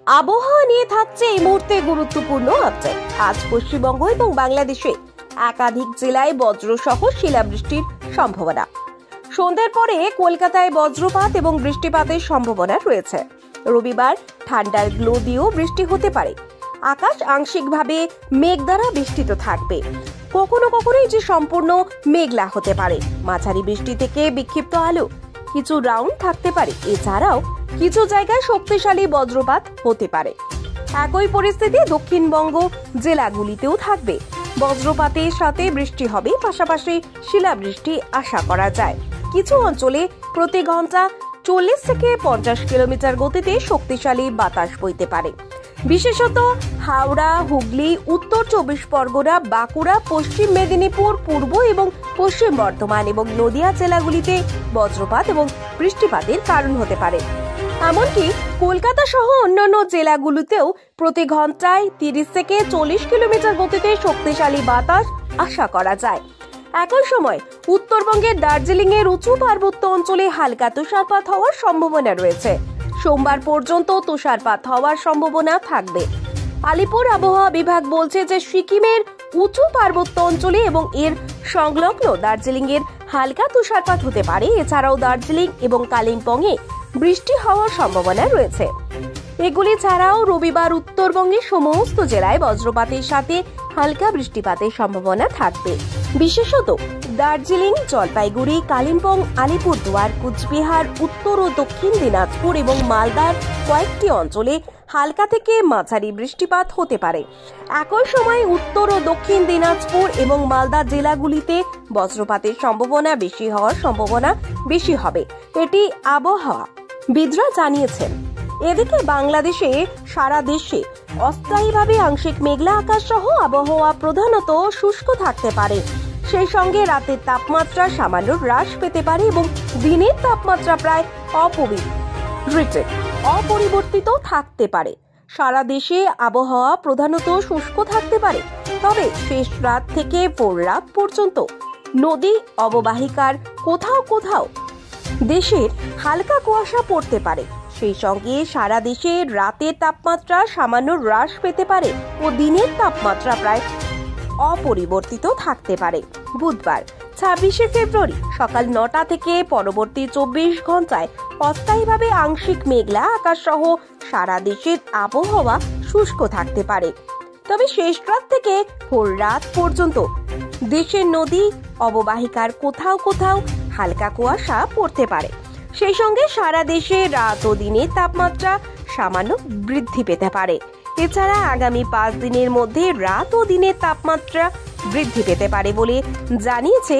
আবহাওয়া নিয়ে থাকছে এই মুহূর্তে গুরুত্বপূর্ণ আপডেট। আজ পশ্চিমবঙ্গ এবং বাংলাদেশে একাধিক জেলায় বজ্রসহ শিলাবৃষ্টির সম্ভাবনা। সন্ধ্যার পরে কলকাতায় বজ্রপাত এবং বৃষ্টিপাতের সম্ভাবনা রয়েছে। রবিবার ঠান্ডার গ্লো দিয়েও বৃষ্টি হতে পারে। আকাশ আংশিকভাবে মেঘ দ্বারা বেষ্টিত থাকবে। কখনো কখনো এটি সম্পূর্ণ মেঘলা হতে পারে। মাঝারি বৃষ্টি থেকে বিক্ষিপ্ত আলো কিছু রাউন্ড থাকতে পারে। এছাড়াও কিছু জায়গায় শক্তিশালী বজ্রপাত হতে পারে। একই পরিস্থিতি দক্ষিণবঙ্গ জেলাগুলিতেও থাকবে। বজ্রপাতের সাথে বৃষ্টি হবে, পাশাপাশি শিলাবৃষ্টি আশা করা যায়। কিছু অঞ্চলে প্রতি ঘন্টা 40 থেকে 50 কিলোমিটার গতিতে শক্তিশালী বাতাস বইতে পারে। বিশেষত হাওড়া, হুগলি, উত্তর 24 পরগনা, বাঁকুড়া, পশ্চিম মেদিনীপুর, পূর্ব এবং পশ্চিম বর্ধমান এবং নদিয়া জেলাগুলিতে বজ্রপাত এবং বৃষ্টিপাতের কারণ হতে পারে। এমনকি কলকাতা সহ অন্যান্য জেলাগুলিতেও প্রতি ঘন্টায় 30 থেকে 40 কিলোমিটার গতিতে শক্তিশালী বাতাস আশা করা যায়। একই সময় উত্তরবঙ্গের দার্জিলিং এর উঁচু পার্বত্য অঞ্চলে হালকা তুষারপাত হওয়ার সম্ভাবনা রয়েছে। সোমবার পর্যন্ত তুষারপাত হওয়ার সম্ভাবনা থাকবে। আলিপুর আবহাওয়া বিভাগ বলছে যে সিকিমের উঁচু পার্বত্য অঞ্চলে এবং এর সংলগ্ন দার্জিলিং এর হালকা তুষারপাত হতে পারে। এছাড়াও দার্জিলিং এবং কালিম্পংয়ে বৃষ্টি হওয়ার সম্ভাবনা রয়েছে। এগুলি ছাড়াও রবিবার উত্তরবঙ্গের সমস্ত জেলায় বজ্রপাতের সাথে হালকা বৃষ্টিপাতের সম্ভাবনা থাকবে। বিশেষত দার্জিলিং, জলপাইগুড়ি, কালিম্পং, আলিপুরদুয়ার, কুচবিহার, উত্তর ও দক্ষিণ দিনাজপুর এবং মালদার কয়েকটি অঞ্চলে হালকা থেকে মাঝারি বৃষ্টিপাত হতে পারে। একই সময় উত্তর ও দক্ষিণ দিনাজপুর এবং মালদা জেলাগুলিতে বজ্রপাতের সম্ভাবনা বেশি হওয়ার সম্ভাবনা বেশি হবে, এটি আবহাওয়া বিদরা জানিয়েছেন। এদিকে বাংলাদেশে সারা দেশে অস্থায়ীভাবে আংশিক মেঘলা আকাশ সহ আবহাওয়া প্রধানত শুষ্ক থাকতে পারে। সেই সঙ্গে রাতের তাপমাত্রা সামান্য হ্রাস পেতে পারে এবং দিনের তাপমাত্রা প্রায় অপরিবর্তিত থাকতে পারে। সারা দেশে আবহাওয়া প্রধানত শুষ্ক থাকতে পারে, তবে শেষ রাত থেকে ভোর রাত পর্যন্ত নদী অববাহিকার কোথাও কোথাও দেশের হালকা কুয়াশা পড়তে পারে। সেই সঙ্গে সারা দেশে রাতের তাপমাত্রা সামান্য হ্রাস পেতে পারে ও দিনের তাপমাত্রা প্রায় অপরিবর্তিত থাকতে পারে। বুধবার 26 ফেব্রুয়ারি সকাল 9টা থেকে পরবর্তী 24 ঘন্টায় অস্থায়ীভাবে আংশিক মেঘলা আকাশ সহ সারা দেশের আবহাওয়া শুষ্ক থাকতে পারে। তবে শেষ রাত থেকে ভোর রাত পর্যন্ত দেশের নদী অববাহিকার কোথাও কোথাও হালকা কুয়াশা পড়তে পারে। সেই সঙ্গে সারা দেশে রাত ও দিনের তাপমাত্রা সামান্য বৃদ্ধি পেতে পারে। এছাড়া আগামী 5 দিনের মধ্যে রাত ও দিনের তাপমাত্রা বৃদ্ধি পেতে পারে বলে জানিয়েছে